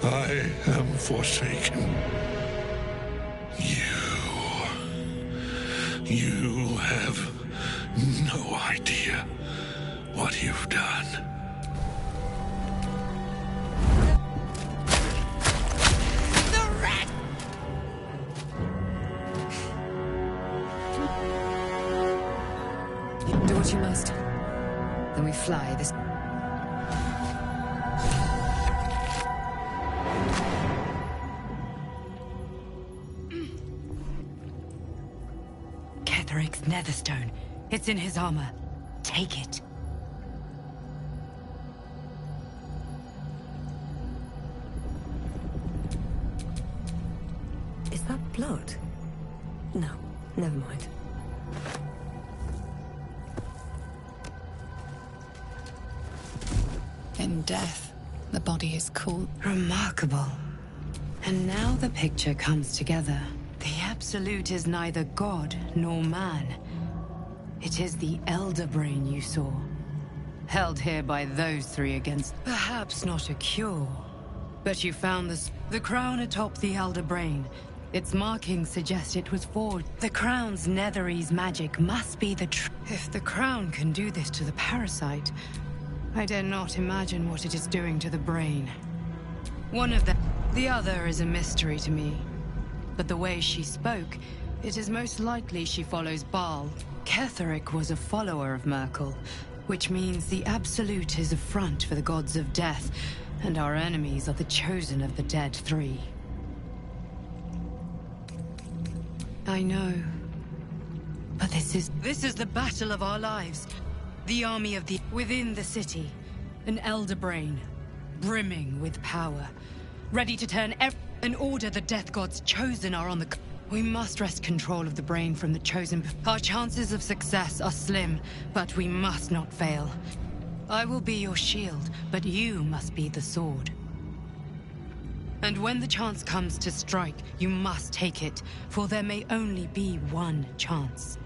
I am forsaken. You have no idea what you've done. The rat! Do what you must. Then we fly this... Ketheric's netherstone. It's in his armor. Take it. Is that blood? No, never mind. In death, the body is cool. Remarkable. And now the picture comes together. The Absolute is neither god nor man. It is the Elder Brain you saw. Held here by those three against... Perhaps not a cure. But you found the crown atop the Elder Brain. Its markings suggest it was forged. The crown's Netherese magic must be the If the crown can do this to the parasite, I dare not imagine what it is doing to the brain. One of them... The other is a mystery to me. But the way she spoke, it is most likely she follows Baal. Ketheric was a follower of Merkel, which means the Absolute is a front for the gods of death, and our enemies are the chosen of the Dead Three. I know. But this is the battle of our lives. The army of the... Within the city, an Elder Brain, brimming with power, ready to turn and order the Death Gods chosen are on the... We must wrest control of the brain from the chosen... Our chances of success are slim, but we must not fail. I will be your shield, but you must be the sword. And when the chance comes to strike, you must take it, for there may only be one chance.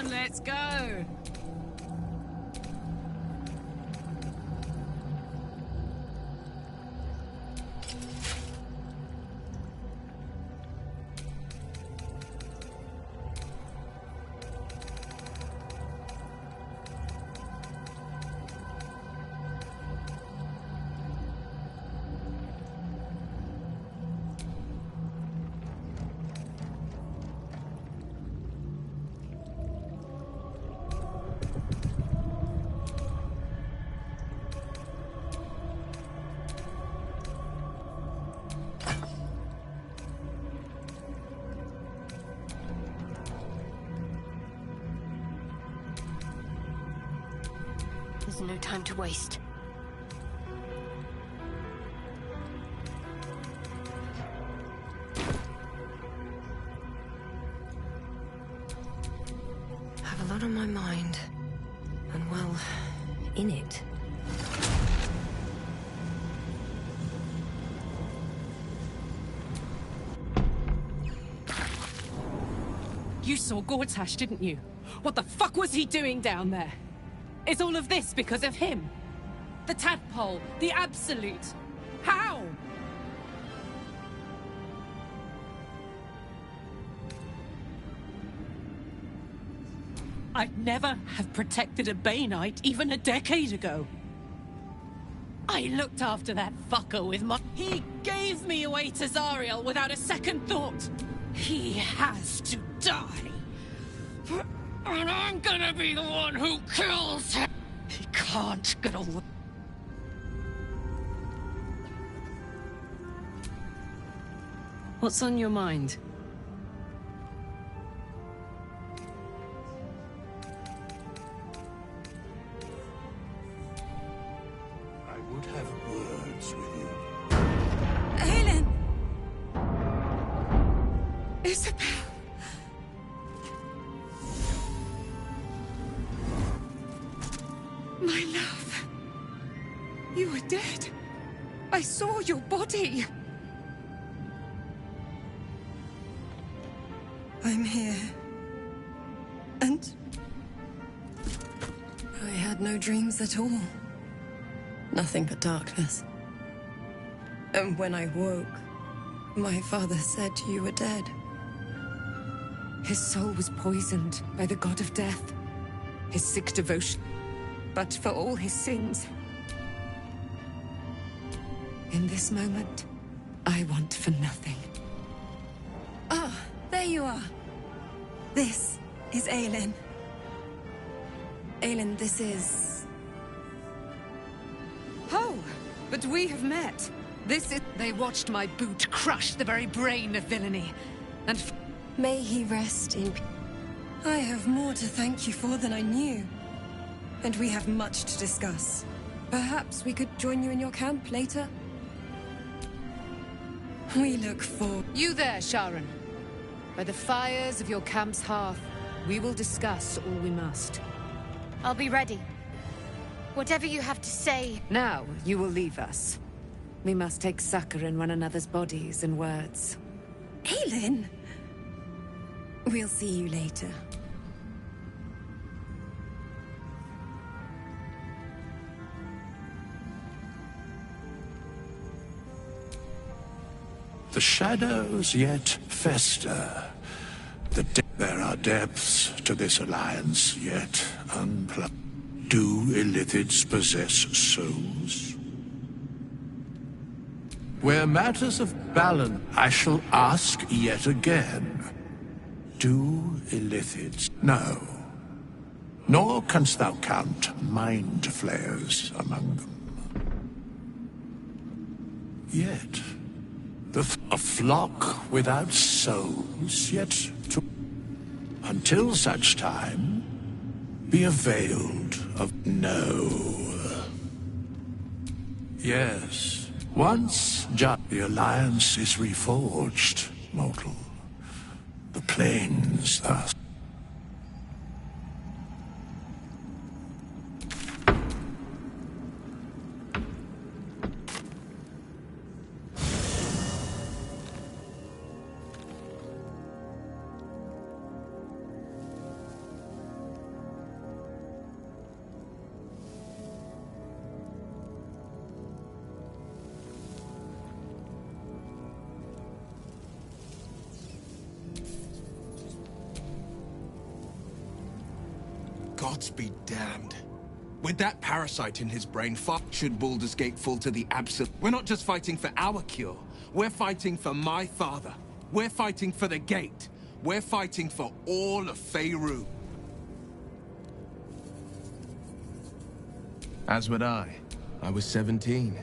let's go! There's no time to waste. I have a lot on my mind. And well, in it. You saw Gortash, didn't you? What the fuck was he doing down there? Is all of this because of him? The tadpole, the Absolute. How? I'd never have protected a Bainite even a decade ago. I looked after that fucker with my... He gave me away to Zariel without a second thought. He has to die. And I'm gonna be the one who kills him! He can't get away. What's on your mind? I would have words with you. Aelin! Isabel! My love. You were dead. I saw your body. I'm here. And... I had no dreams at all. Nothing but darkness. And when I woke, my father said you were dead. His soul was poisoned by the god of death. His sick devotion. But for all his sins, in this moment, I want for nothing. Ah, there you are. This is Aelin. Aelin, this is... Oh, but we have met. This is... They watched my boot crush the very brain of villainy. And... May he rest in peace. I have more to thank you for than I knew. And we have much to discuss. Perhaps we could join you in your camp later? We look forward... You there, Sharon. By the fires of your camp's hearth, we will discuss all we must. I'll be ready. Whatever you have to say. Now, you will leave us. We must take succor in one another's bodies and words. Aelin! We'll see you later. The shadows yet fester. There are depths to this alliance yet unplugged. Do Illithids possess souls? Where matters of balance, I shall ask yet again. Do Illithids? No. Nor canst thou count mind flayers among them. Yet... a flock without souls, yet to... Until such time, be availed of no. Yes, once the alliance is reforged, mortal. The plains thus. Gods be damned. With that parasite in his brain, should Baldur's Gate fall to the absolute... We're not just fighting for our cure. We're fighting for my father. We're fighting for the Gate. We're fighting for all of Faerû. As would I. I was 17.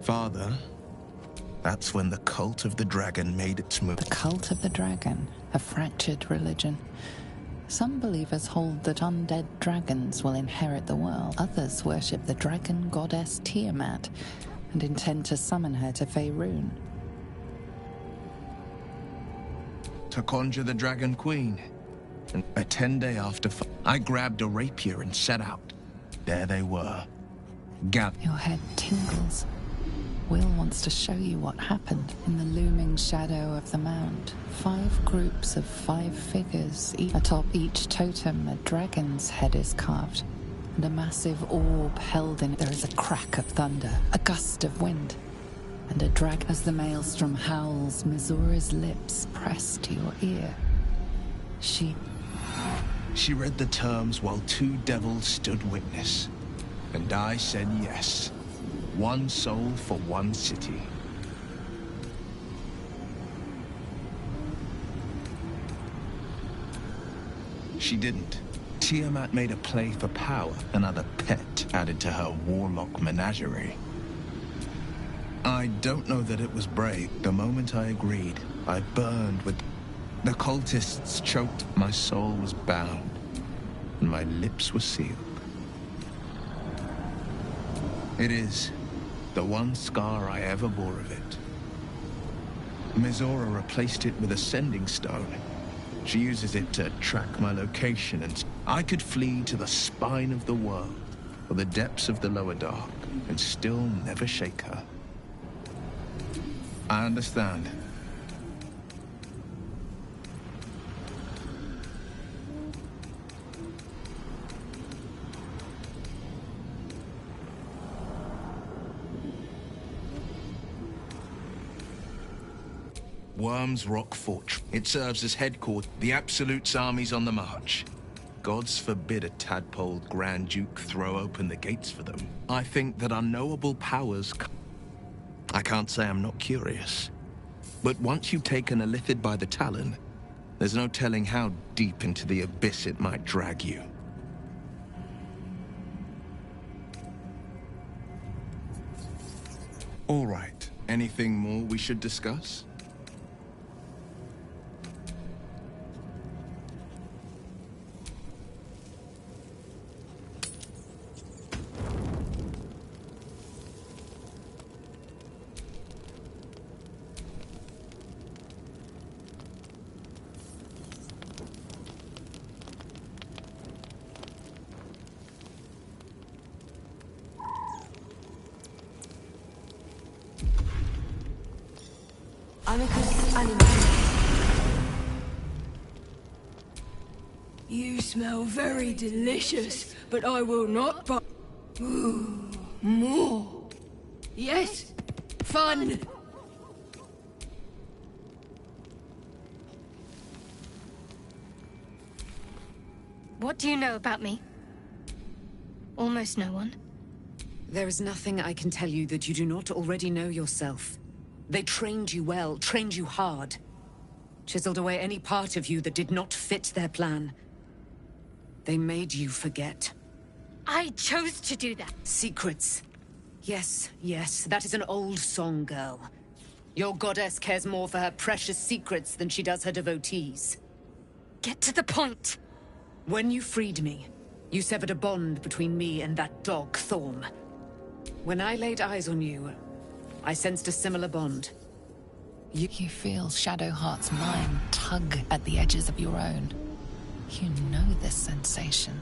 Father, that's when the Cult of the Dragon made its move. The Cult of the Dragon, a fractured religion. Some believers hold that undead dragons will inherit the world. Others worship the dragon goddess Tiamat and intend to summon her to Faerûn. To conjure the Dragon Queen. And a 10-day after, I grabbed a rapier and set out. There they were. Your head tingles. Will wants to show you what happened in the looming shadow of the mound. 5 groups of 5 figures. Atop each totem, a dragon's head is carved, and a massive orb held in it. There is a crack of thunder, a gust of wind, and a drag. As the maelstrom howls, Mizura's lips press to your ear. She read the terms while 2 devils stood witness. And I said yes. 1 soul for 1 city. She didn't. Tiamat made a play for power, another pet added to her warlock menagerie. I don't know that it was brave. The moment I agreed, I burned with... The cultists choked, my soul was bound, and my lips were sealed. It is the one scar I ever bore of it. Mizora replaced it with a sending stone. She uses it to track my location, and I could flee to the spine of the world, or the depths of the lower dark, and still never shake her. I understand. Worm's Rock Fortress. It serves as headquarters. The Absolute's army's on the march. Gods forbid a tadpoled Grand Duke throw open the gates for them. I think that unknowable powers... I can't say I'm not curious. But once you've taken a Illithid by the talon, there's no telling how deep into the abyss it might drag you. All right. Anything more we should discuss? You smell very delicious, but I will not buy... Ooh, more. Yes, fun. What do you know about me? Almost no one. There is nothing I can tell you that you do not already know yourself. They trained you well, trained you hard. Chiseled away any part of you that did not fit their plan. They made you forget. I chose to do that. Secrets. Yes, yes, that is an old song, girl. Your goddess cares more for her precious secrets than she does her devotees. Get to the point. When you freed me, you severed a bond between me and that dog, Thorm. When I laid eyes on you, I sensed a similar bond. You feel Shadowheart's mind tug at the edges of your own. You know this sensation.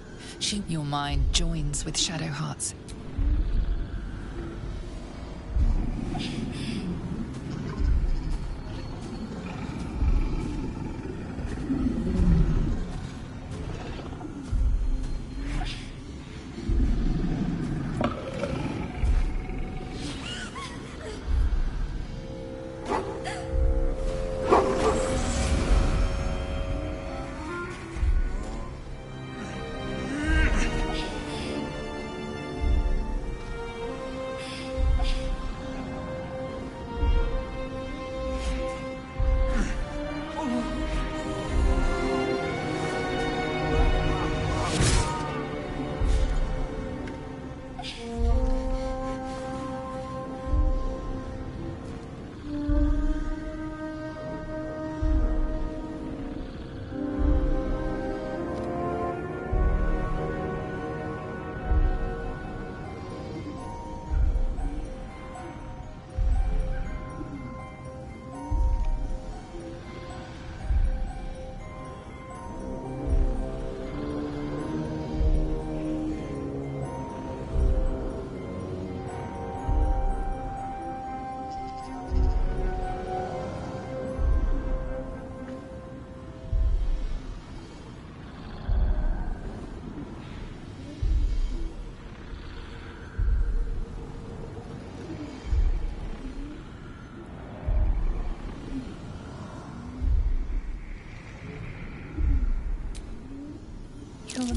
Your mind joins with Shadowheart's.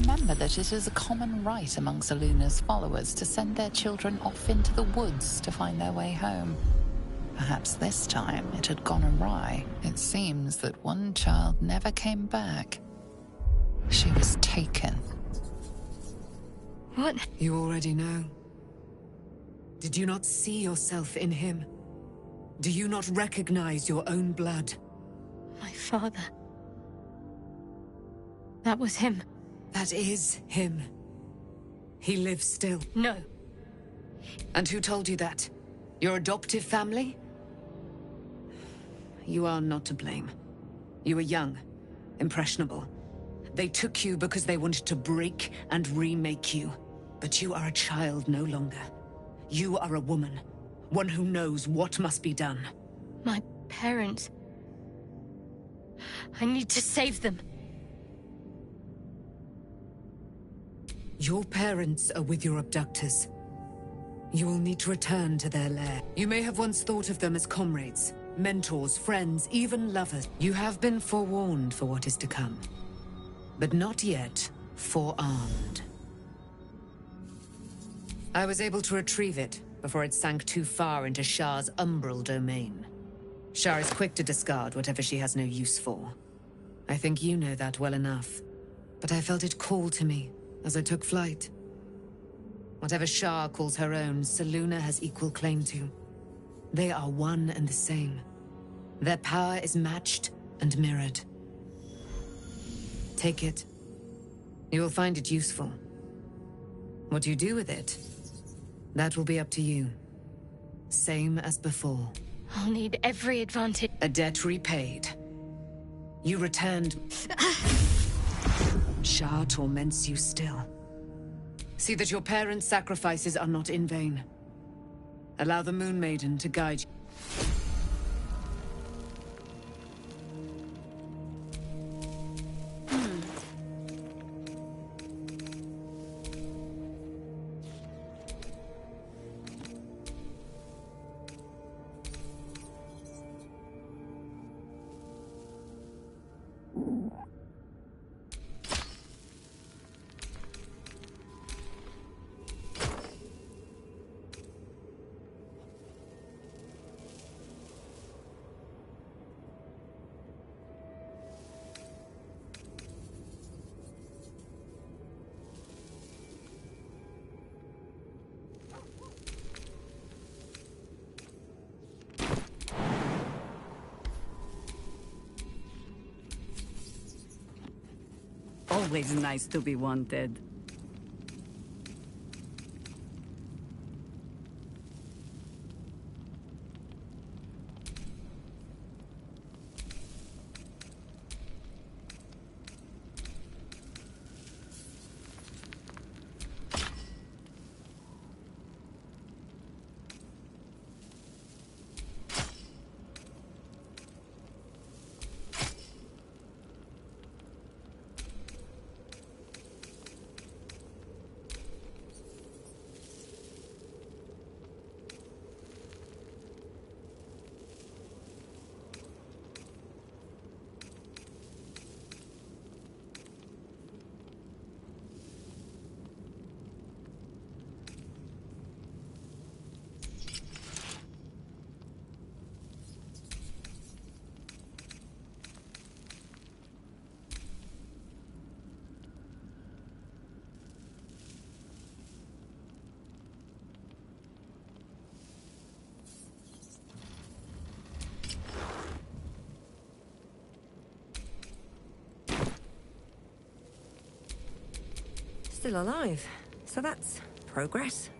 remember that it is a common rite among Selûne's followers to send their children off into the woods to find their way home. Perhaps this time it had gone awry. It seems that one child never came back. She was taken. What? You already know. Did you not see yourself in him? Do you not recognize your own blood? My father. That was him. That is him. He lives still. No. And who told you that? Your adoptive family? You are not to blame. You were young, impressionable. They took you because they wanted to break and remake you. But you are a child no longer. You are a woman. One who knows what must be done. My parents. I need to save them. Your parents are with your abductors. You will need to return to their lair. You may have once thought of them as comrades, mentors, friends, even lovers. You have been forewarned for what is to come, but not yet forearmed. I was able to retrieve it before it sank too far into Shah's umbral domain. Shah is quick to discard whatever she has no use for. I think you know that well enough, but I felt it call to me as I took flight. Whatever Shah calls her own, Selûne has equal claim to. They are one and the same. Their power is matched and mirrored. Take it. You will find it useful. What you do with it, that will be up to you. Same as before. I'll need every advantage. A debt repaid. You returned. Shah torments you still. See that your parents' sacrifices are not in vain. Allow the Moon Maiden to guide you. Always nice to be wanted. Still alive, so that's progress.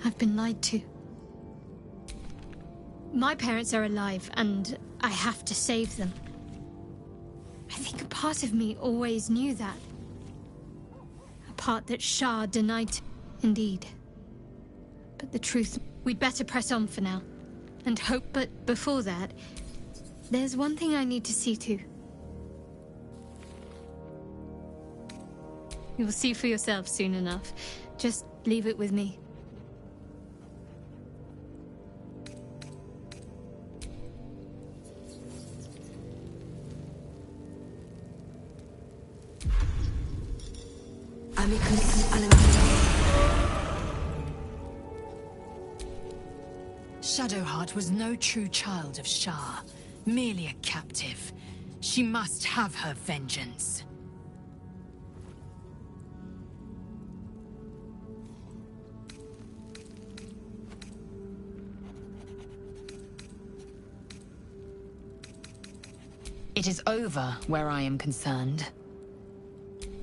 I've been lied to. My parents are alive, and I have to save them. I think a part of me always knew that. A part that Shah denied. Indeed. But the truth, we'd better press on for now. And hope, but before that, there's one thing I need to see to. You'll see for yourself soon enough. Just leave it with me. Shadowheart was no true child of Shah, merely a captive. She must have her vengeance. It is over where I am concerned.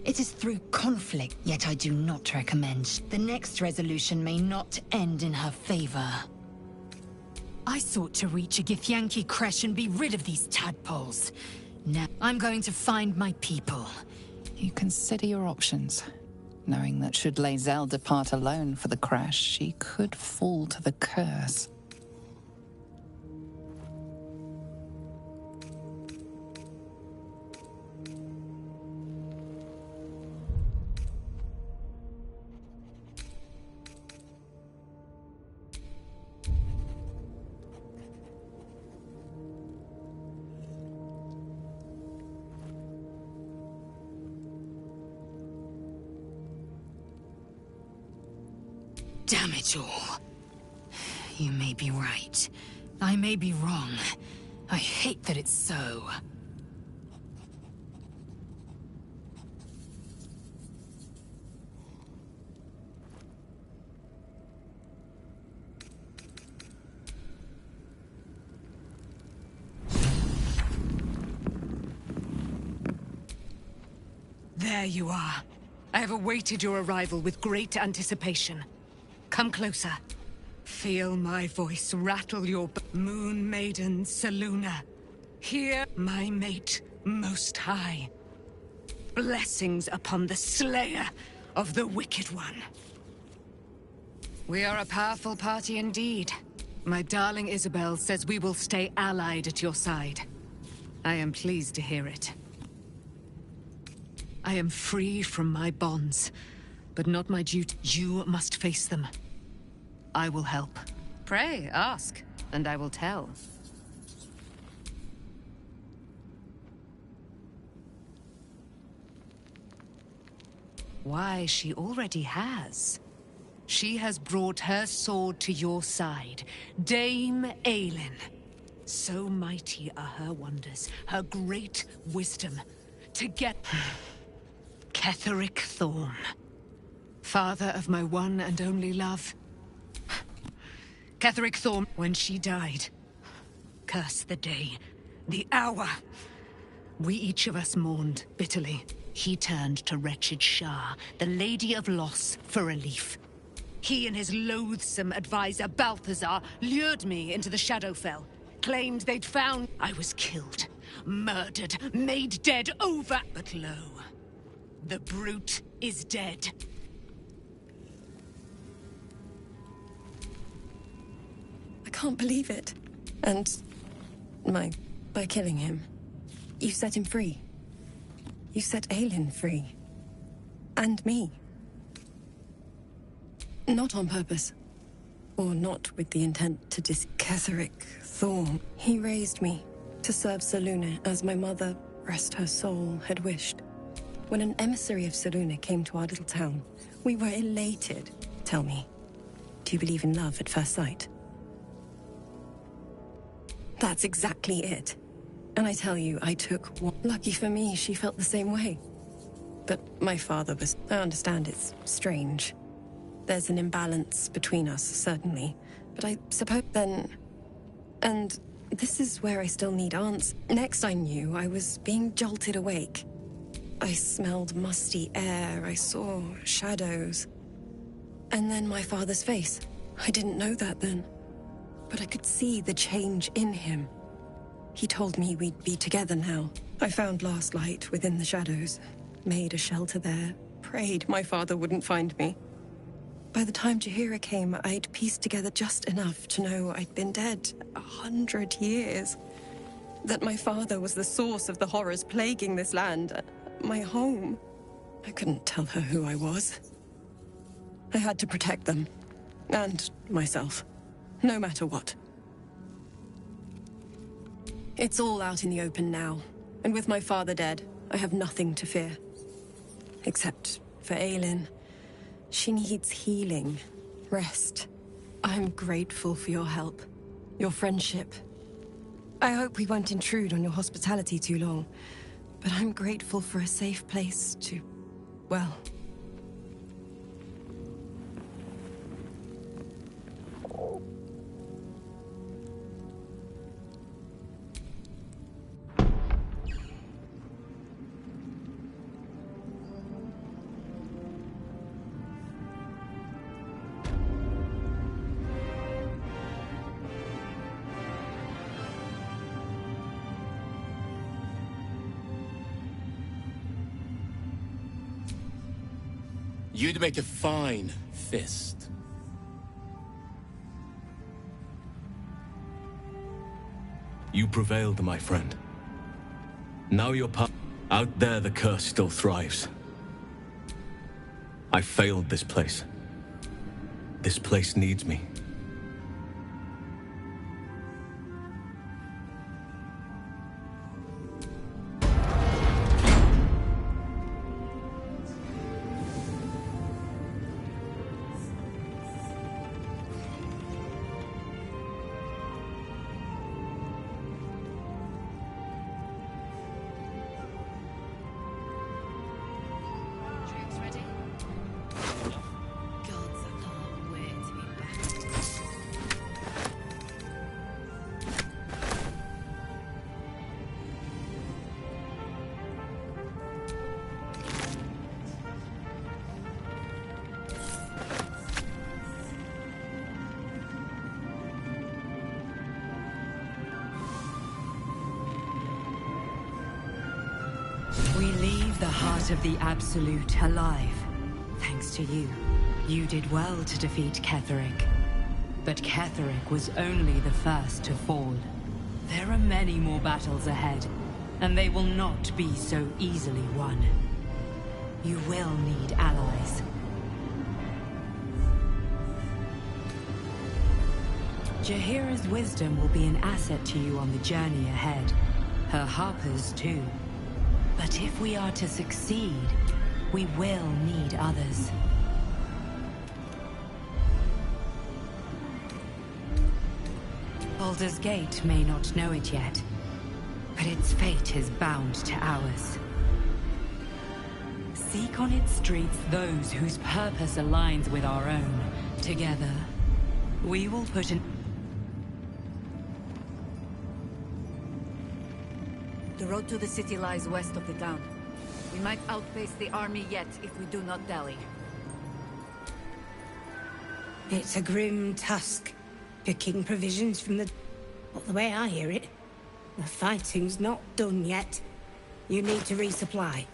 It is through conflict, yet I do not recommend. The next resolution may not end in her favor. I sought to reach a Githyanki creche and be rid of these tadpoles. Now, I'm going to find my people. You consider your options, knowing that should Lae'zel depart alone for the crash, she could fall to the curse. Damn it all. You may be right. I may be wrong. I hate that it's so. There you are. I have awaited your arrival with great anticipation. Come closer. Feel my voice rattle your Moon Maiden Selûne. Hear my mate most high. Blessings upon the slayer of the Wicked One. We are a powerful party indeed. My darling Isabel says we will stay allied at your side. I am pleased to hear it. I am free from my bonds, but not my duty. You must face them. I will help. Pray, ask, and I will tell. Why, she already has. She has brought her sword to your side, Dame Aylin. So mighty are her wonders, her great wisdom. To get... Ketheric Thorn. Father of my one and only love. Ketheric Thorn, when she died. Curse the day, the hour. We each of us mourned bitterly. He turned to wretched Shah, the Lady of Loss, for relief. He and his loathsome advisor, Balthazar, lured me into the Shadowfell. Claimed they'd found... I was killed, murdered, made dead over... But lo, the brute is dead. I can't believe it. And... by killing him, you set him free. You set Aylin free. And me. Not on purpose. Or not with the intent to Ketheric Thorn. He raised me to serve Selûne as my mother, rest her soul, had wished. When an emissary of Selûne came to our little town, we were elated. Tell me, do you believe in love at first sight? That's exactly it. And I tell you, I took one. Lucky for me, she felt the same way. But my father was... I understand it's strange. There's an imbalance between us, certainly. But I suppose then... And this is where I still need answers. Next I knew, I was being jolted awake. I smelled musty air, I saw shadows. And then my father's face. I didn't know that then. but I could see the change in him. He told me we'd be together now. I found last light within the shadows, made a shelter there, prayed my father wouldn't find me. By the time Jaheira came, I'd pieced together just enough to know I'd been dead 100 years. That my father was the source of the horrors plaguing this land, my home. I couldn't tell her who I was. I had to protect them, and myself, no matter what. It's all out in the open now, and with my father dead, I have nothing to fear. Except for Aelin. She needs healing, rest. I'm grateful for your help, your friendship. I hope we won't intrude on your hospitality too long, but I'm grateful for a safe place to, well... You'd make a fine fist. You prevailed, my friend. Now you're out there, the curse still thrives. I failed this place. This place needs me. We leave the heart of the Absolute alive. Thanks to you. You did well to defeat Ketheric. But Ketheric was only the first to fall. There are many more battles ahead, and they will not be so easily won. You will need allies. Jaheira's wisdom will be an asset to you on the journey ahead. Her harpers too. But if we are to succeed, we will need others. Baldur's Gate may not know it yet, but its fate is bound to ours. Seek on its streets those whose purpose aligns with our own. Together, we will put an... The road to the city lies west of the town. We might outpace the army yet if we do not dally. It's a grim task, picking provisions from the... But the way I hear it, the fighting's not done yet. You need to resupply.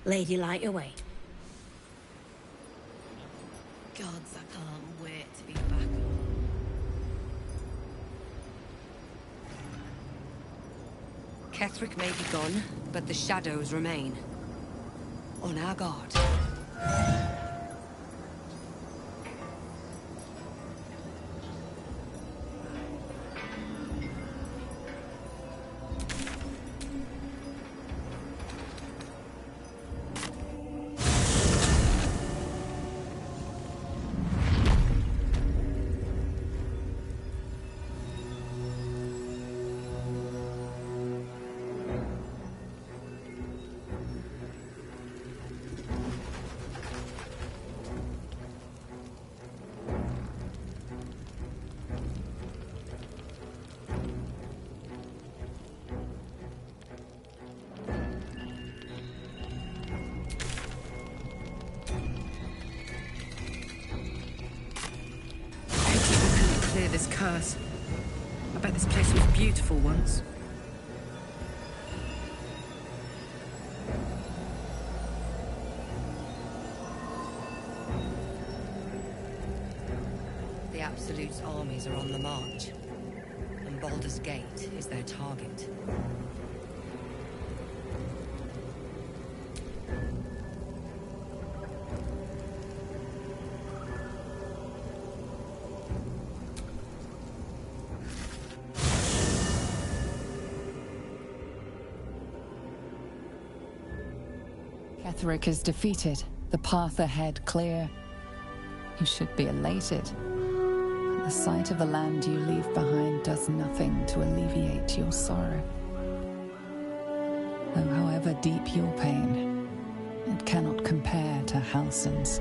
Lady Light away. Gods, I can't wait to be back. Ketheric may be gone, but the shadows remain. On our guard. This curse. I bet this place was beautiful once. The Absolute's armies are on the march, and Baulders Gate is their target. Ketheric is defeated, the path ahead clear. You should be elated. But the sight of the land you leave behind does nothing to alleviate your sorrow. Though however deep your pain, it cannot compare to Halsin's.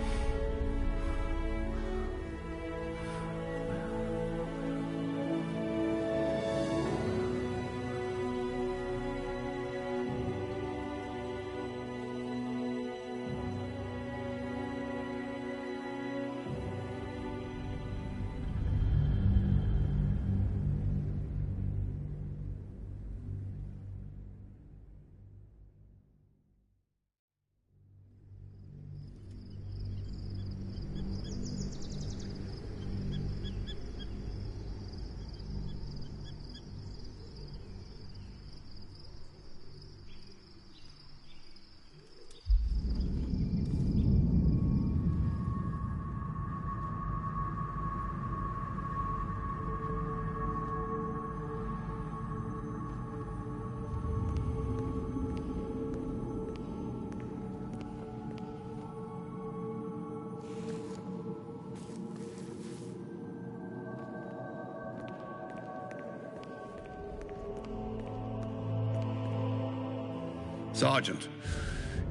Sergeant,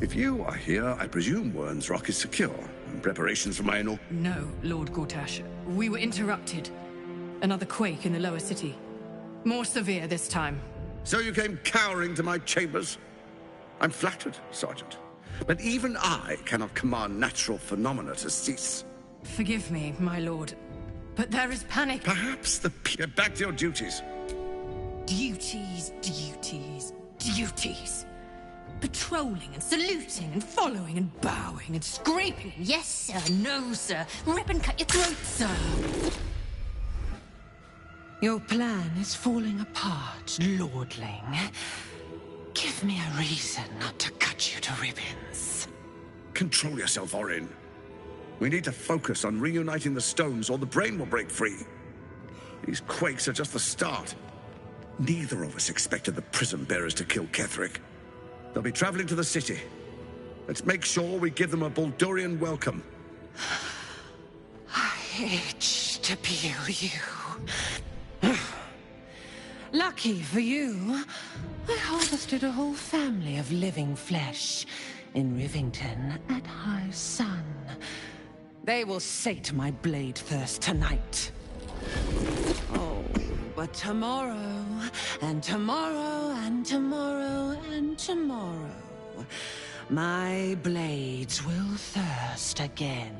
if you are here, I presume Wern's Rock is secure, and preparations for my annual... No, Lord Gortash. We were interrupted. Another quake in the lower city. More severe this time. So you came cowering to my chambers? I'm flattered, Sergeant. But even I cannot command natural phenomena to cease. Forgive me, my lord, but there is panic. Perhaps the... Get back to your duties. Duties, duties, duties. Patrolling and saluting and following and bowing and scraping. Yes, sir. No, sir. Rip and cut your throat, sir. Your plan is falling apart, lordling. Give me a reason not to cut you to ribbons. Control yourself, Orin. We need to focus on reuniting the stones or the brain will break free. These quakes are just the start. Neither of us expected the prison bearers to kill Ketheric. They'll be traveling to the city. Let's make sure we give them a Bauldurian welcome. I itch to peel you. Lucky for you, I harvested a whole family of living flesh in Rivington at high sun. They will sate my blade thirst tonight. Oh, but tomorrow, and tomorrow, and tomorrow, and tomorrow, my blades will thirst again.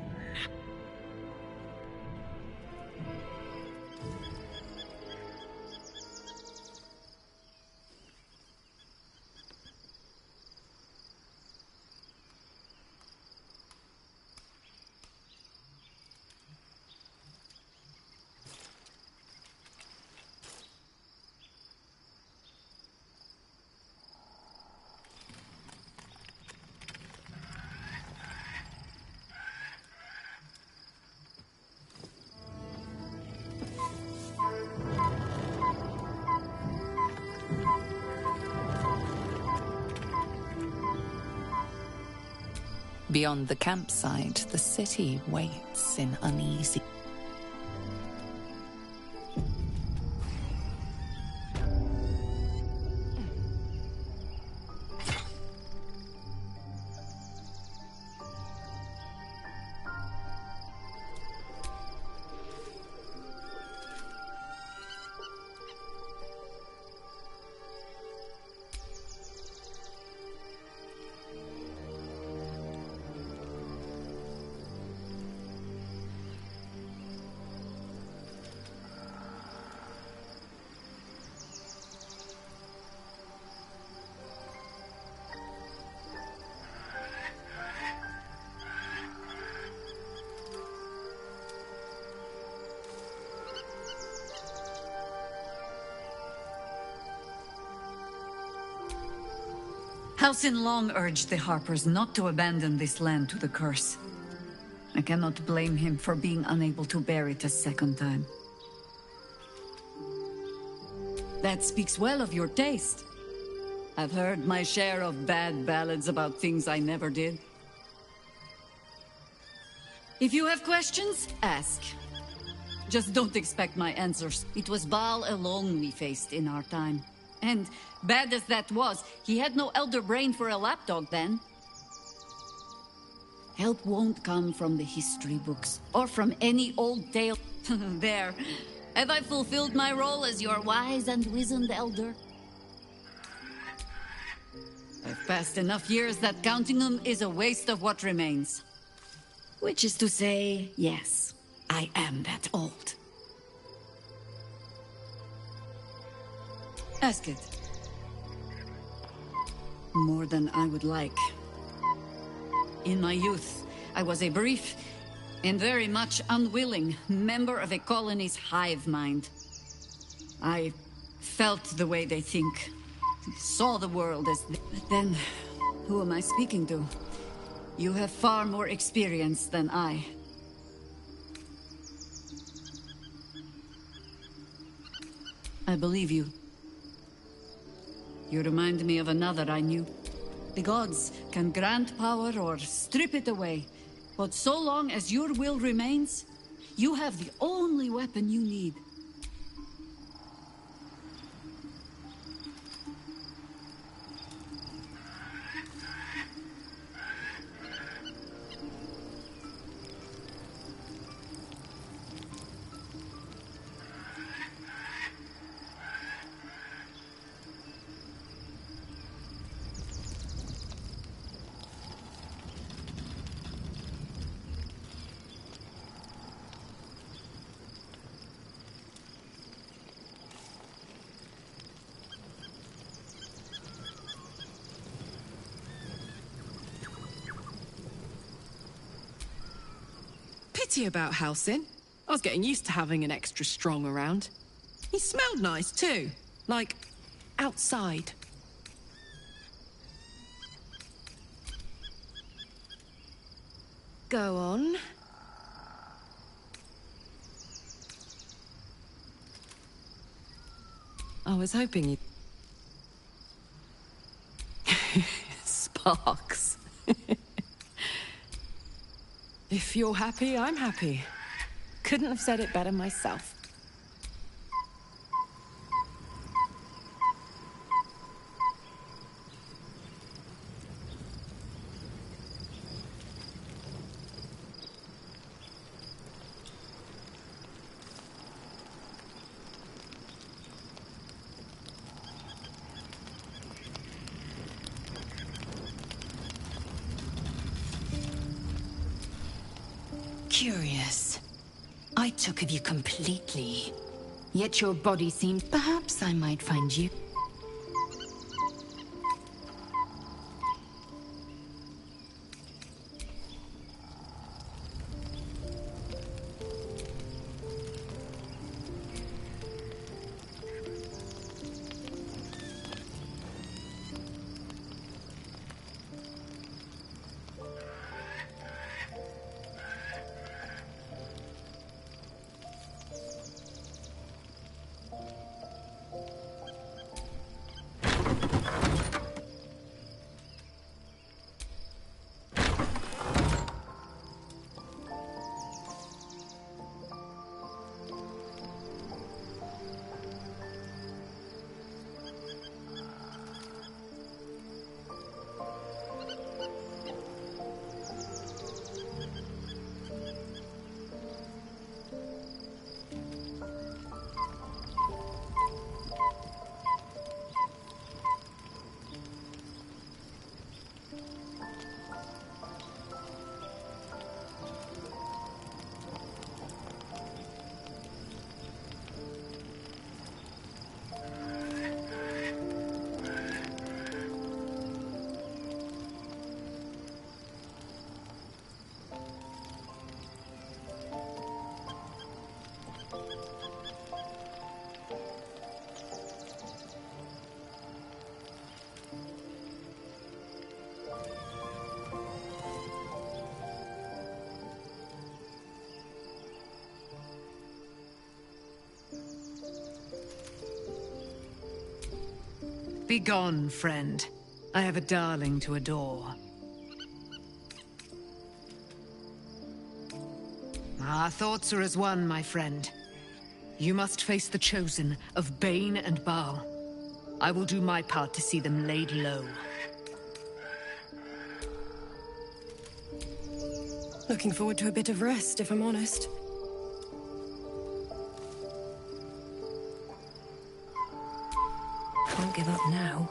Beyond the campsite, the city waits in uneasy. Halsin long urged the Harpers not to abandon this land to the curse. I cannot blame him for being unable to bear it a second time. That speaks well of your taste. I've heard my share of bad ballads about things I never did. If you have questions, ask. Just don't expect my answers. It was Baal alone we faced in our time. And, bad as that was, he had no elder brain for a lapdog then. Help won't come from the history books, or from any old tale. There. Have I fulfilled my role as your wise and wizened elder? I've passed enough years that counting them is a waste of what remains. Which is to say, yes, I am that old. Ask it. More than I would like. In my youth, I was a brief and very much unwilling member of a colony's hive mind. I felt the way they think, saw the world as... But then, who am I speaking to? You have far more experience than I. I believe you. You remind me of another I knew. The gods can grant power or strip it away, but so long as your will remains, you have the only weapon you need. Pity about Halsin. I was getting used to having an extra strong around. He smelled nice too, like outside. Go on. I was hoping you'd... Sparks. If you're happy, I'm happy. Couldn't have said it better myself. Curious. I took of you completely. Yet your body seemed... Perhaps I might find you. Begone, friend. I have a darling to adore. Our thoughts are as one, my friend. You must face the Chosen of Bane and Baal. I will do my part to see them laid low. Looking forward to a bit of rest, if I'm honest. Can't give up now.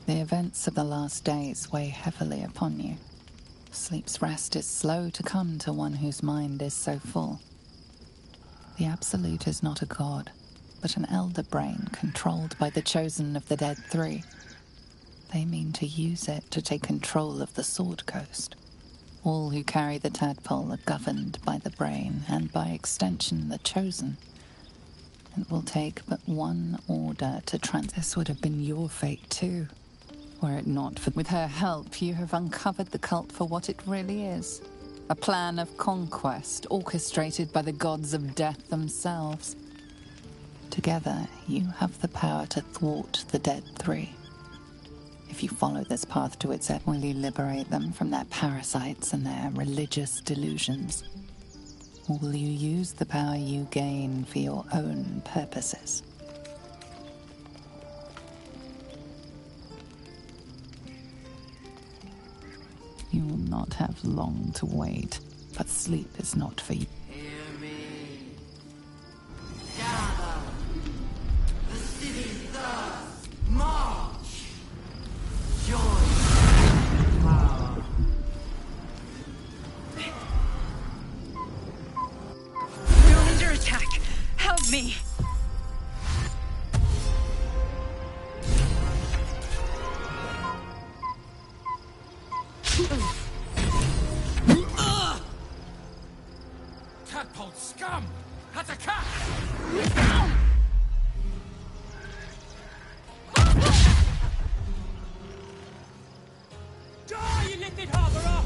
The events of the last days weigh heavily upon you. Sleep's rest is slow to come to one whose mind is so full. The Absolute is not a god, but an elder brain controlled by the Chosen of the Dead Three. They mean to use it to take control of the Sword Coast. All who carry the tadpole are governed by the brain, and by extension the Chosen. It will take but one order to This would have been your fate too. Were it not for... With her help, you have uncovered the cult for what it really is. A plan of conquest orchestrated by the gods of death themselves. Together, you have the power to thwart the Dead Three. If you follow this path to its end, will you liberate them from their parasites and their religious delusions? Or will you use the power you gain for your own purposes? not have long to wait, but sleep is not for you. Hear me. Gather. The city thirsts. March. Join power. We're under attack. Help me. Tadpole scum! Attack! Die, you lifted harborer!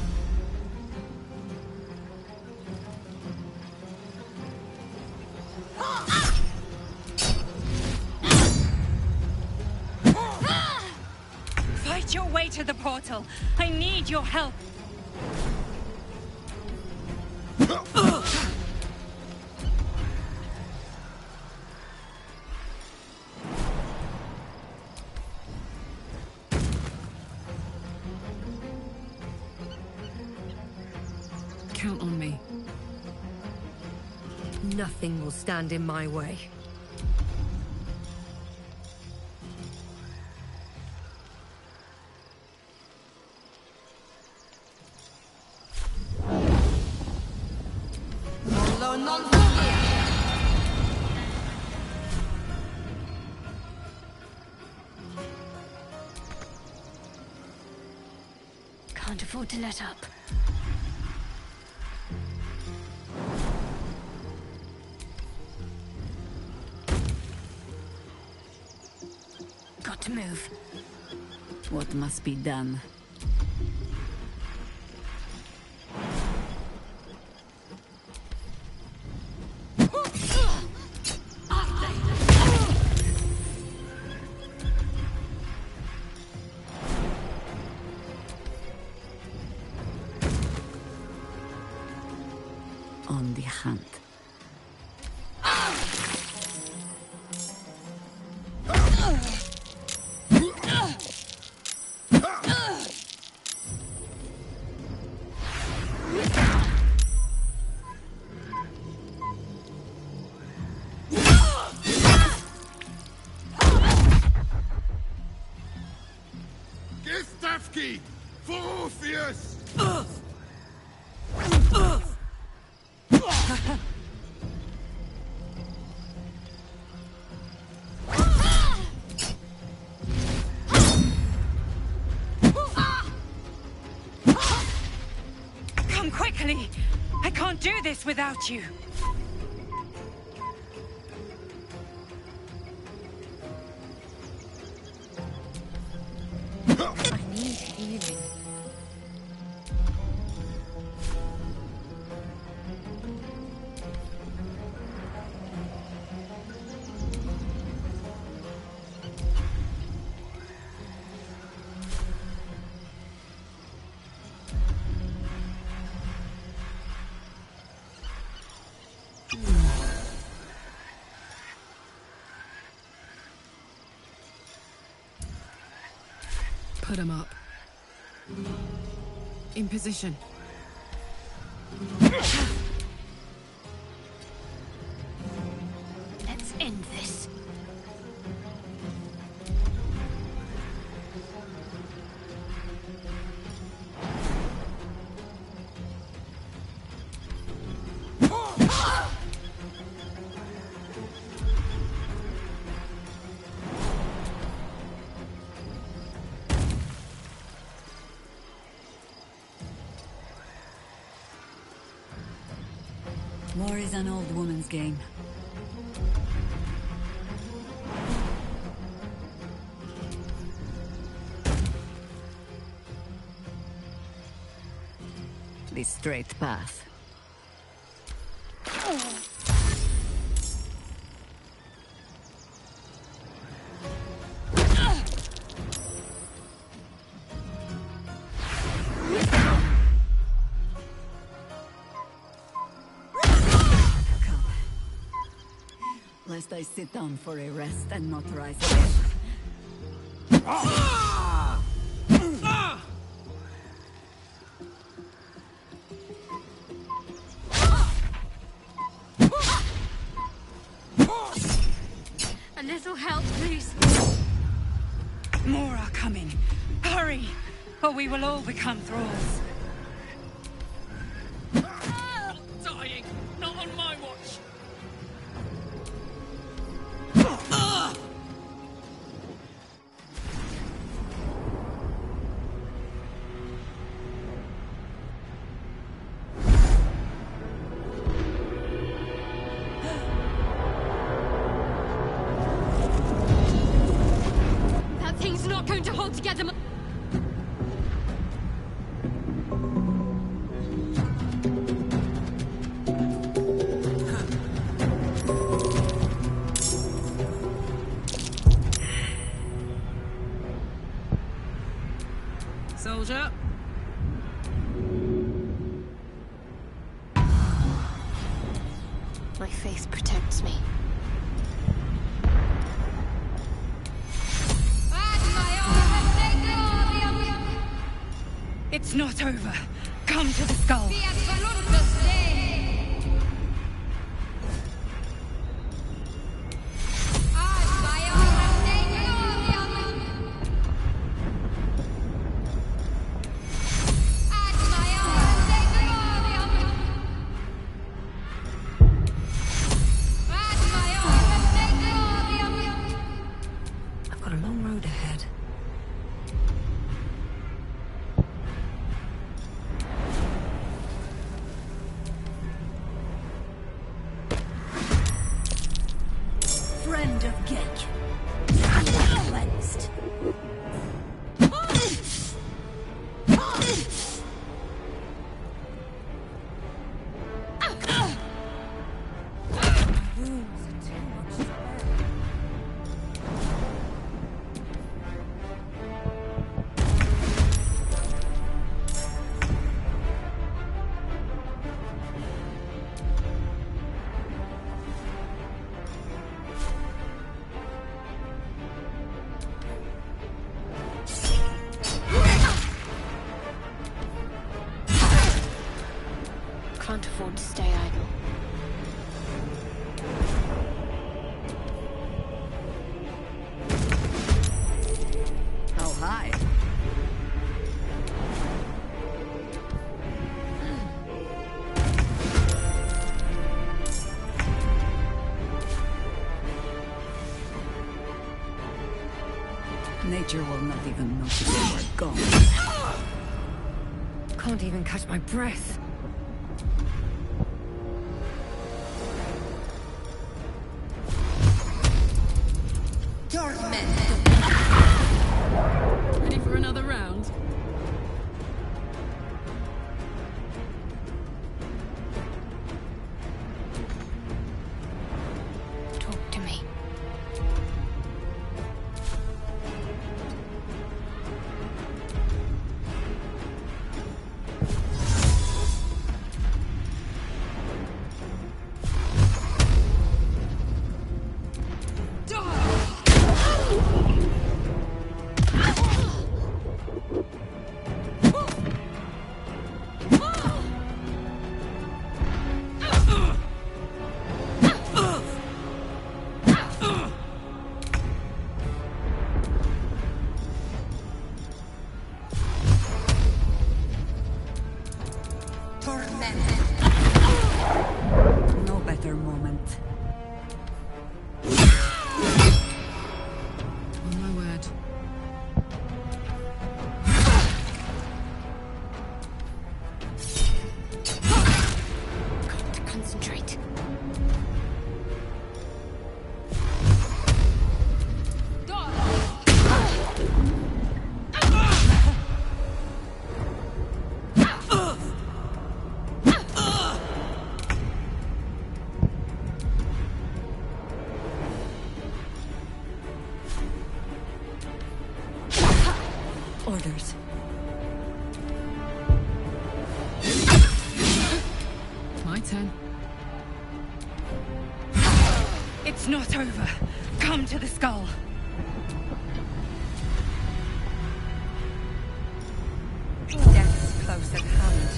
Fight your way to the portal. I need your help. Count on me. Nothing will stand in my way. Can't afford to let up. Got to move. What must be done? On the hunt. Gistavki! For Orpheus! Come quickly! I can't do this without you. I need healing. Put him up. In position. Let's end this. War is an old woman's game. The straight path. Lest I sit down for a rest and not rise again. little help, please? More are coming. Hurry, or we will all become thralls. Not dying! Not on my watch! That thing's not going to hold together. Soldier. My faith protects me. It's not over. Come to the skull. I've got a long road ahead. Friend of Gek. Cleansed. Can't afford to stay idle. How high? Nature will not even notice you are gone. Can't even catch my breath. Ready for another round? Talk to me. No better moment. On my word. Got to concentrate. Orders. My turn. It's not over. Come to the skull. Death is close at hand.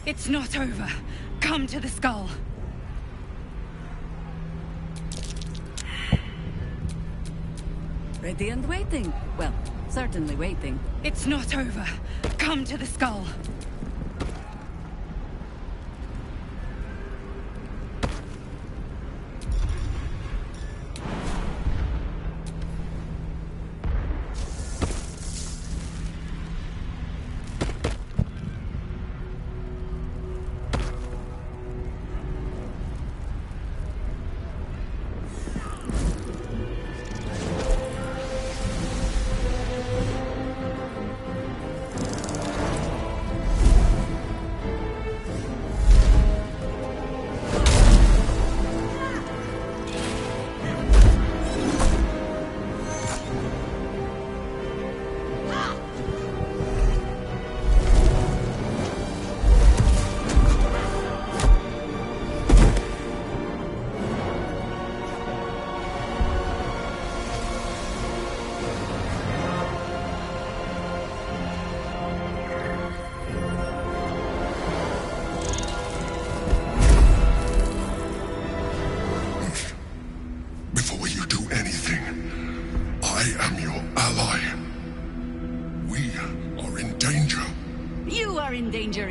It's not over. Come to the skull. Ready and waiting. Well, certainly waiting. It's not over. Come to the skull.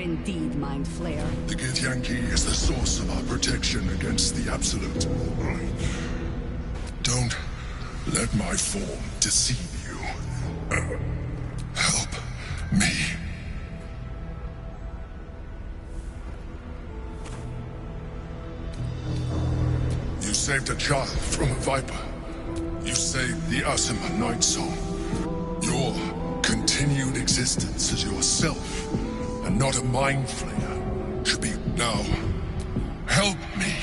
Indeed, Mind Flayer. The Githyanki is the source of our protection against the Absolute. Don't let my form deceive you. Help me. You saved a child from a viper. You saved the Asima Night Soul. Your continued existence as yourself and not a mind flayer should be now. Help me.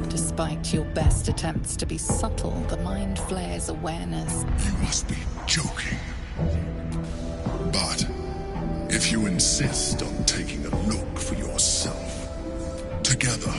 Despite your best attempts to be subtle, the mind flayer's awareness. You must be joking. But if you insist on taking a look for yourself, together.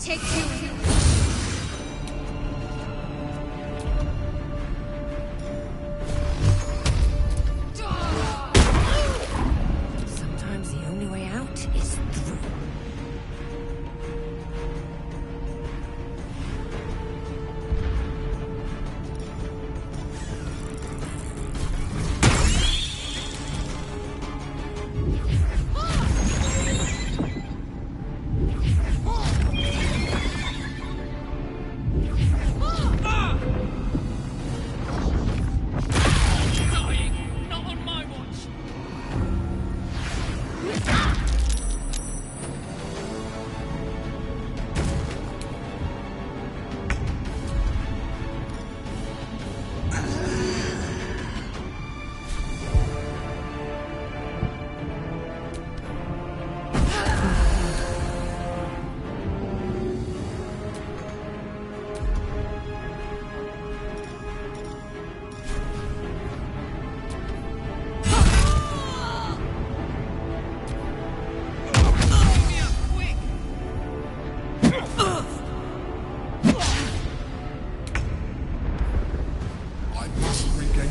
Take two. Sometimes the only way out is through.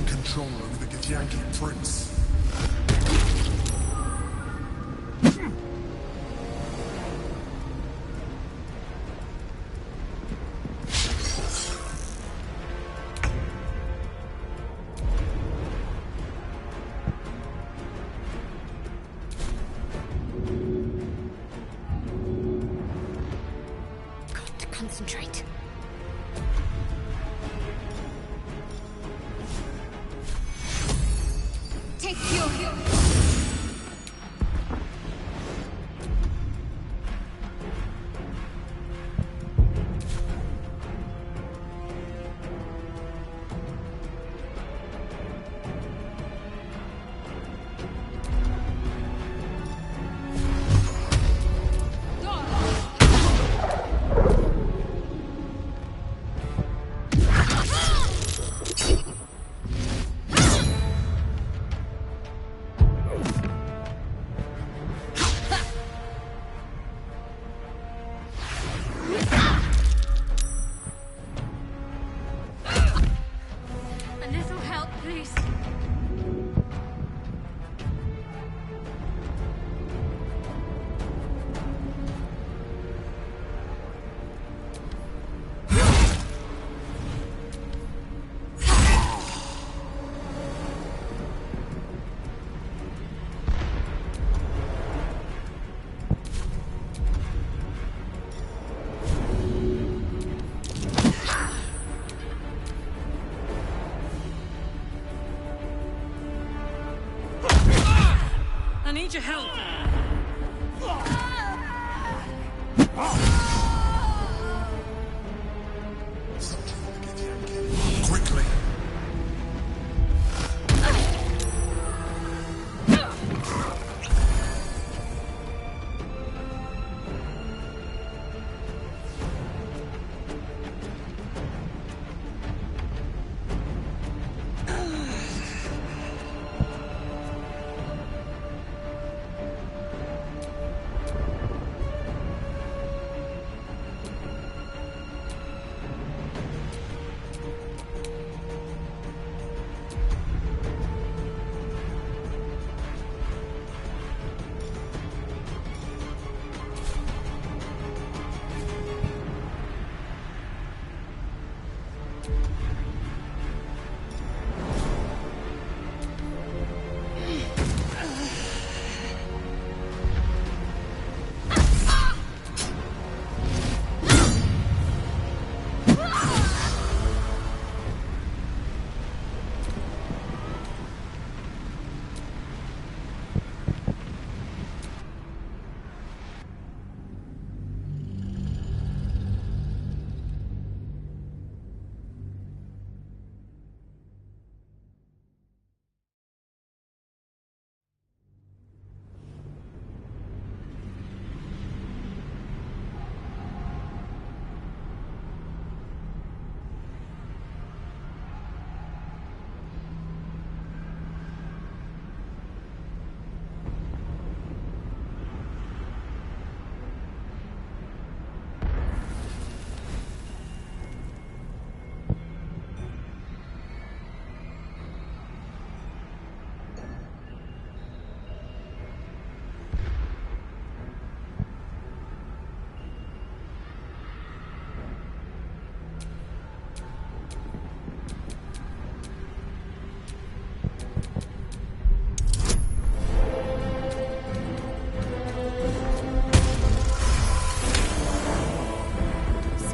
Control over the Githyanki prince. Got to concentrate. Take your a little help, please. I need your help. Quickly.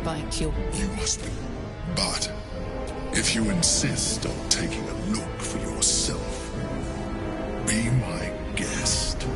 Despite your... You must be. But if you insist on taking a look for yourself, be my guest.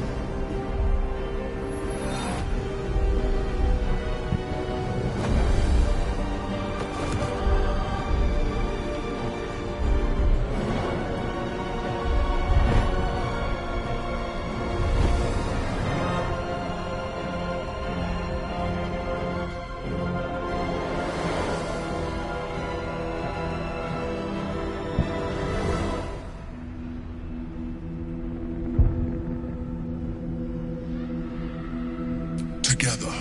Together.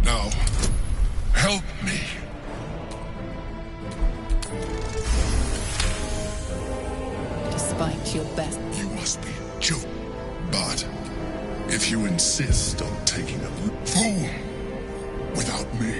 Now, help me. Despite your best... You must be joking. But if you insist on taking a fool without me,